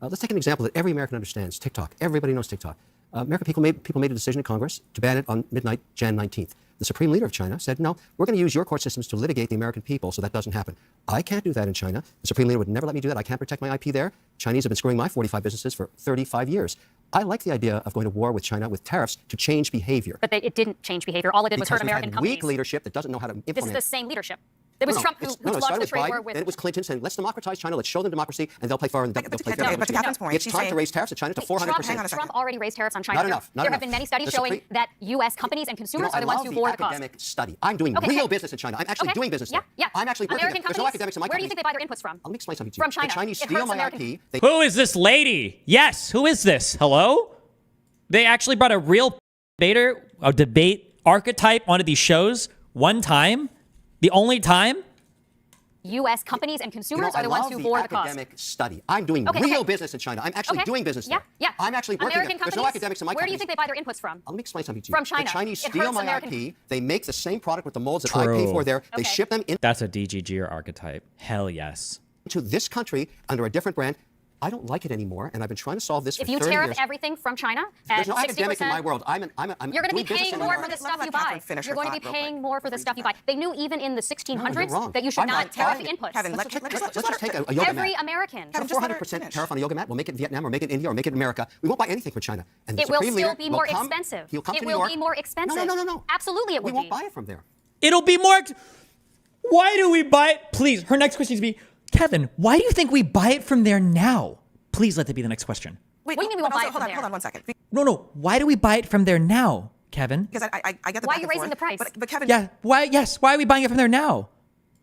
Let's take an example that every American understands, TikTok. Everybody knows TikTok. American people made a decision in Congress to ban it on midnight, Jan 19th. The supreme leader of China said, no, we're going to use your court systems to litigate the American people so that doesn't happen. I can't do that in China. The supreme leader would never let me do that. I can't protect my IP there. Chinese have been screwing my 45 businesses for 35 years. I like the idea of going to war with China with tariffs to change behavior. But it didn't change behavior. All it did was hurt American companies. Weak leadership that doesn't know how to implement. This is the same leadership. It was Trump who launched the trade war with. Then it was Clinton saying, let's democratize China, let's show them democracy, and they'll play fair and they'll play fair. But to Catherine's point, it's time to raise tariffs on China to 400%. Trump already raised tariffs on China. Not enough. There have been many studies showing that U.S. companies and consumers are the ones who bore the cost. Academic study. I'm doing real business in China. I'm actually doing business there. Yeah. I'm actually working American there. There's no academics in my Where do company. you think they buy their inputs from? Let me explain something to you. From China. The Chinese It steal hurts my American. IP. Who is this lady? Yes, who is this? Hello? They actually brought a real debate archetype onto these shows one time. The only time. U.S. companies and consumers are the ones who bore the cost. Academic study. I'm doing real business in China. I'm actually doing business there. Yeah. I'm actually working American there. There's no academics in my Where do company. you think they buy their inputs from? Let me explain something to you. From China. The Chinese It steal hurts my American. IP. They make the same product with the molds that I pay for there. They ship them That's a DGG or archetype. Hell yes. into this country under a different brand. I don't like it anymore, and I've been trying to solve this for 30 years. If you tariff everything from China at 60%, there's no academic in my world. I'm you're going to be doing business paying in more America. for the stuff you buy. You're going to be paying more for the stuff you buy. They knew even in the 1600s that you should not tariff the inputs. Kevin, Let's just take a yoga Every mat. American. A 400% tariff on a yoga mat. We'll make it in Vietnam or make it in India or make it in America. We won't buy anything from China. And the It will Supreme still Leader be more will come, expensive. He'll come It to New will York. be more expensive. No. Absolutely it would be. We won't buy it from there. It'll be more. Why do we buy it? Please, her next question is to be, Kevin, why do you think we buy it from there now? Please let that be the next question. Wait, What do you mean we won't buy it from there? Hold on 1 second. No. Why do we buy it from there now, Kevin? Because I get the Why back are you and raising forth, the price? But Kevin, Yeah. Why? Yes. Why are we buying it from there now?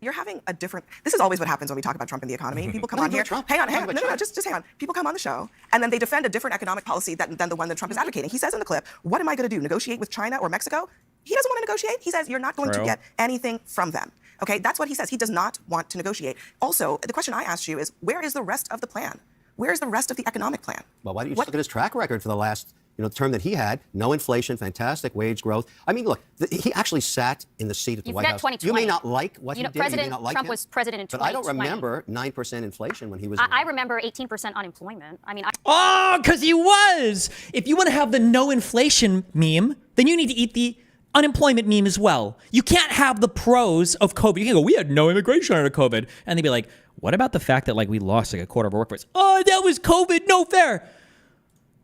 you're having a different. This is always what happens when we talk about Trump and the economy. People come No, on no, here. Trump. Hang on. No, Just hang on. People come on the show and then they defend a different economic policy than the one that Trump is advocating. He says in the clip, "What am I going to do? Negotiate with China or Mexico?" He doesn't want to negotiate. He says you're not going to get anything from them. Okay, that's what he says. He does not want to negotiate. Also, the question I asked you is, where is the rest of the plan? Where is the rest of the economic plan? Well, why don't you just look at his track record for the last term that he had? No inflation, fantastic wage growth. I mean, look, he actually sat in the seat at the White House. 2020. You may not like what he did. President You may not like Trump him, was president in but 2020. I don't remember 9% inflation when he was. I remember 18% unemployment. I mean, Oh, because he was. If you want to have the no inflation meme, then you need to eat the unemployment meme as well. You can't have the pros of COVID. You can go, we had no immigration under COVID. And they'd be like, what about the fact that we lost a quarter of our workforce? Oh, that was COVID. No fair.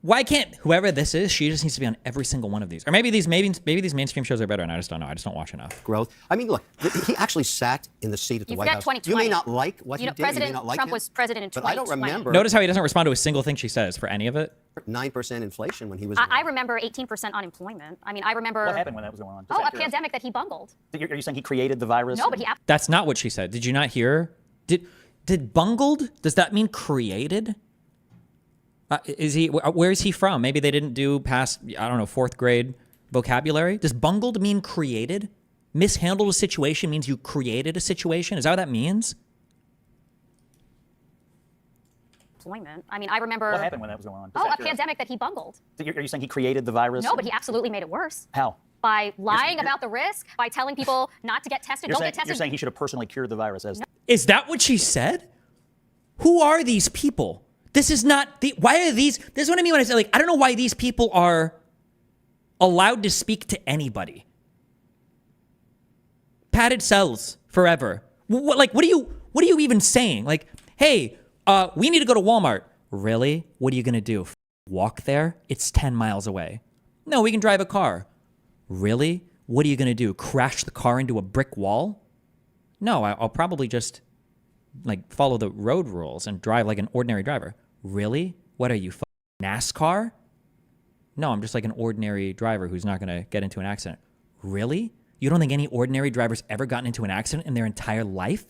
Why can't whoever this is, she just needs to be on every single one of these? Or maybe these mainstream shows are better and I just don't know. I just don't watch enough. Growth. I mean, look, he actually sat in the seat at the White House. 2020. You may not like what he did. President you may not like Trump him, was president in but 2020. I don't remember. Notice how he doesn't respond to a single thing she says for any of it. 9% inflation when he was. I remember 18% unemployment. I mean, I remember. What happened when that was going on? A pandemic that he bungled. Are you saying he created the virus? No, but he. That's not what she said. Did you not hear? Did bungled? Does that mean created? Where is he from? Maybe they didn't do past, I don't know, 4th grade vocabulary. Does bungled mean created? Mishandled a situation means you created a situation? Is that what that means? Employment. I mean, I remember. What happened when that was going on? A pandemic that he bungled. Are you saying he created the virus? No, but he absolutely made it worse. How? By lying about the risk, by telling people not to get tested. Don't get tested. You're saying he should have personally cured the virus as. Is that what she said? Who are these people? This is not the. Why are these? This is what I mean when I say I don't know why these people are allowed to speak to anybody. Padded cells forever. What are you even saying? Hey, we need to go to Walmart. Really? What are you gonna do? Walk there? It's 10 miles away. No, we can drive a car. Really? What are you gonna do? Crash the car into a brick wall? No, I'll probably just follow the road rules and drive like an ordinary driver. Really? What are you, NASCAR? No, I'm just like an ordinary driver who's not going to get into an accident. Really? You don't think any ordinary driver's ever gotten into an accident in their entire life?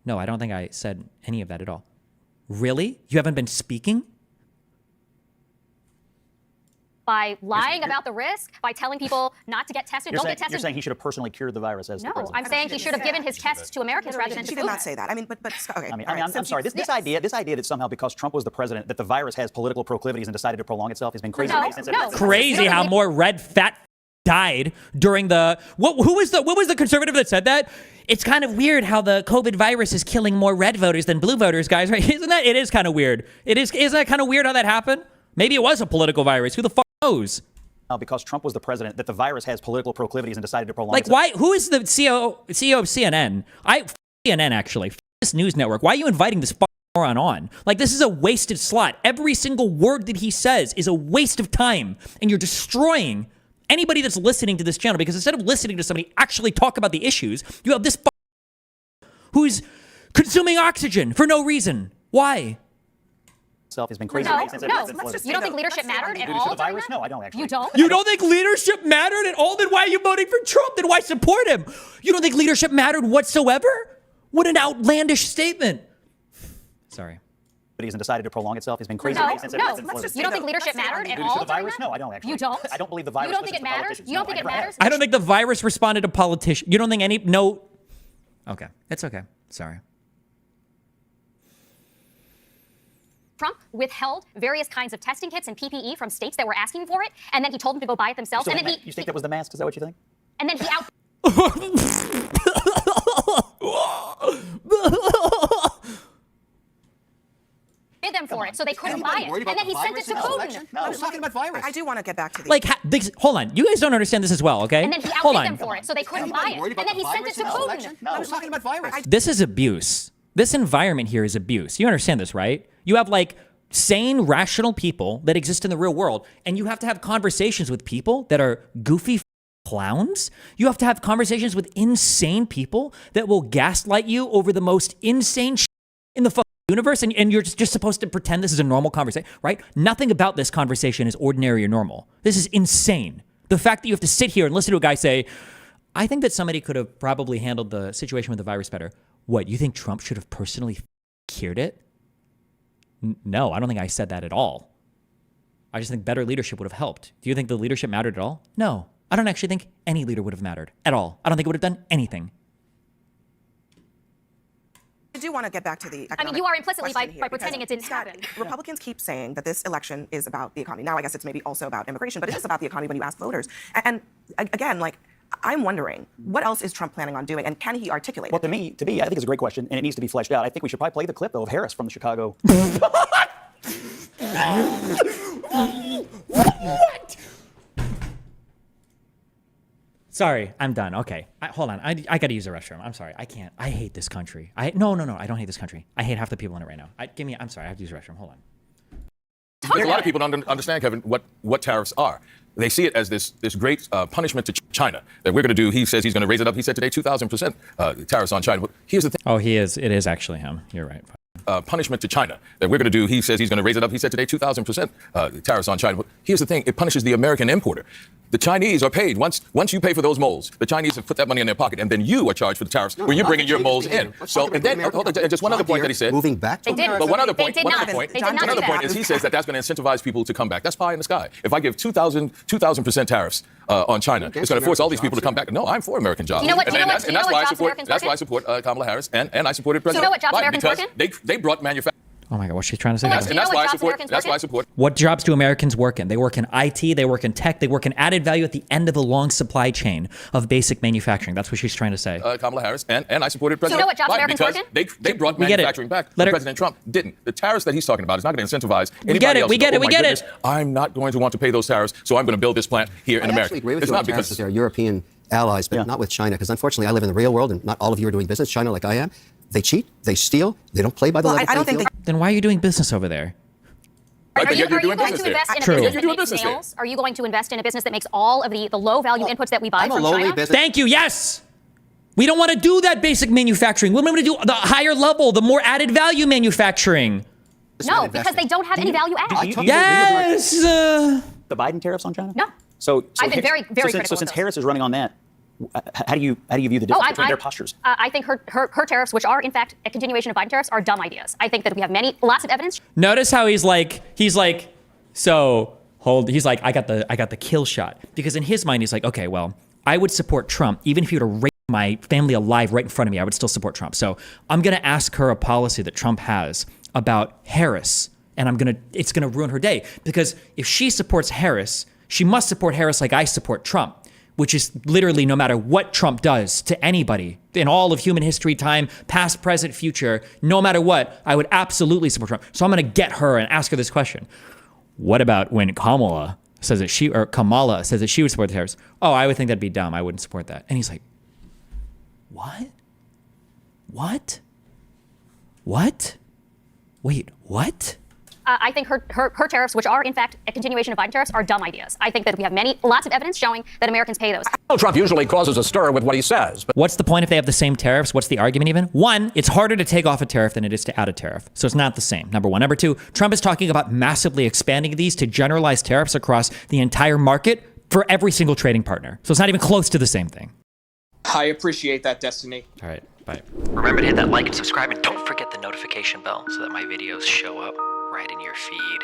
No, I don't think I said any of that at all. Really? You haven't been speaking? By lying about the risk, by telling people not to get tested. Don't get tested. You're saying he should have personally cured the virus as. No, I'm saying he should have given his tests to Americans rather than to She did not say that. I mean, but okay. I'm sorry. This idea that somehow because Trump was the president that the virus has political proclivities and decided to prolong itself has been crazy. No. Crazy how more red fat died during the what was the conservative that said that? It's kind of weird how the COVID virus is killing more red voters than blue voters, guys, right? Isn't that? It is kind of weird. Isn't that kind of weird how that happened? Maybe it was a political virus. Who the fuck knows? Because Trump was the president, that the virus has political proclivities and decided to prolong Like, its why? Who is the CEO of CNN? CNN, actually. This news network. Why are you inviting this moron on? Like, this is a wasted slot. Every single word that he says is a waste of time, and you're destroying anybody that's listening to this channel, because instead of listening to somebody actually talk about the issues, you have this who's consuming oxygen for no reason. Why? itself has been crazy. No, since no. it's You don't think leadership mattered at due all? to the virus? during No, that? I don't actually. You don't? You don't think leadership mattered at all? Then why are you voting for Trump? Then why support him? You don't think leadership mattered whatsoever? What an outlandish statement. Sorry. And decided to prolong itself has been crazy. No, since no. it's You don't think leadership mattered at due all? to the during virus? that? No, I don't actually. You don't? I don't believe the virus. You don't think listens it to matters? politicians. You don't No, think I it never have. matters? I don't think the virus responded to politicians. You don't think any, no. Okay. It's okay. Sorry. Trump withheld various kinds of testing kits and PPE from states that were asking for it, and then he told them to go buy it themselves. So And then you think that was the mask? Is that what you think? and then he out. Did them for it, so they couldn't buy it, and then he sent it to Putin. I was talking about virus. I do want to get back to the Like, hold on. You guys don't understand this as well, okay? And then he Hold outbid on. them for it, so they couldn't buy it, and then he sent it to Putin. I was talking about virus. This is abuse. This environment here is abuse. You understand this, right? You have like sane, rational people that exist in the real world, and you have to have conversations with people that are goofy clowns. You have to have conversations with insane people that will gaslight you over the most insane shit in the universe, and you're just supposed to pretend this is a normal conversation, right? Nothing about this conversation is ordinary or normal. This is insane. The fact that you have to sit here and listen to a guy say, I think that somebody could have probably handled the situation with the virus better. What, you think Trump should have personally cured it? No, I don't think I said that at all. I just think better leadership would have helped. Do you think the leadership mattered at all? No, I don't actually think any leader would have mattered at all. I don't think it would have done anything. I do want to get back to the I mean, you are implicitly question by here, pretending because, it didn't Scott, happen. Republicans keep saying that this election is about the economy. Now, I guess it's maybe also about immigration, but it is about the economy when you ask voters. And again, like, I'm wondering, what else is Trump planning on doing, and can he articulate Well, it? to me, I think it's a great question, and it needs to be fleshed out. I think we should probably play the clip, though, of Harris from the Chicago. What? Sorry, I'm done. Okay, hold on. I got to use the restroom. I'm sorry. I can't. I hate this country. No. I don't hate this country. I hate half the people in it right now. I'm sorry. I have to use the restroom. Hold on. I think a lot of people don't understand, Kevin, what tariffs are. They see it as this great punishment to China that we're going to do. He says he's going to raise it up. He said today 2,000% tariffs on China. But here's the thing. Oh, he is. It is actually him. You're right. Punishment to China that we're going to do. He says he's going to raise it up. He said today 2,000% tariffs on China. But here's the thing. It punishes the American importer. The Chinese are paid. Once you pay for those molds, the Chinese have put that money in their pocket, and then you are charged for the tariffs when you're bringing your molds in. So, and then, hold on, just one other point that he said. Moving back to They did. America. But one other They point, did one not. other point, They did not do another that. point is he says that's going to incentivize people to come back. That's pie in the sky. If I give 2,000% tariffs on China, it's going to force all these people to come back. No, I'm for American jobs. You know what- And you know what- that's you know what why I jobs support. Americans That's work why I in? support Kamala Harris, and I supported President. You know what jobs Biden Americans because work in? they brought manufacturing. Oh my God, what's she trying to say? Well, And You know that's what why I jobs support. Americans That's work why I in? support. What jobs do Americans work in? They work in IT, they work in tech, they work in added value at the end of the long supply chain of basic manufacturing. That's what she's trying to say. Kamala Harris, and I supported President know what jobs Biden Americans because work they brought We get it. manufacturing back. Let her- President Trump didn't. The tariffs that he's talking about is not going to incentivize get anybody it, else. we to go, get it, "Oh we my get it." goodness, I'm not going to want to pay those tariffs, so I'm going to build this plant here in I America. actually agree with It's you on not tariffs because that they're European allies, but not with China, because unfortunately I live in the real world, and not all of you are doing business in China like I am. They cheat, they steal, they don't play by the Well, level I don't playing think field. Then why are you doing business over there? Right, Are but you, yet you're are you doing going business to there. invest in a True. business You're that doing makes business there. nails? Are you going to invest in a business that makes all of the low-value inputs that we buy I'm a from lowly China? business. Thank you. Yes. We don't want to do that basic manufacturing. We want to do the higher level, the more added value manufacturing. No, because they don't have any value add. Yes. The Biden tariffs on China? No. So I've been very, very so critical of since those. Harris is running on that, how do you view the difference between their postures? I think her tariffs, which are in fact a continuation of Biden tariffs, are dumb ideas. I think that we have lots of evidence. Notice how he's like, I got the kill shot, because in his mind he's like, okay, well, I would support Trump even if he were to rape my family alive right in front of me. I would still support Trump. So I'm gonna ask her a policy that Trump has about Harris, and it's gonna ruin her day, because if she supports Harris, she must support Harris like I support Trump. which is literally no matter what Trump does to anybody in all of human history, time, past, present, future, no matter what, I would absolutely support Trump. So I'm going to get her and ask her this question. What about when Kamala says that she would support the tariffs? Oh, I would think that'd be dumb. I wouldn't support that. And he's like, what? What? What? Wait, what? I think her tariffs, which are in fact a continuation of Biden tariffs, are dumb ideas. I think that we have lots of evidence showing that Americans pay those. Donald Trump usually causes a stir with what he says. But What's the point if they have the same tariffs? What's the argument even? One, it's harder to take off a tariff than it is to add a tariff. So it's not the same, number one. Number two, Trump is talking about massively expanding these to generalize tariffs across the entire market for every single trading partner. So it's not even close to the same thing. I appreciate that, Destiny. All right, bye. Remember to hit that like and subscribe, and don't forget the notification bell so that my videos show up right in your feed.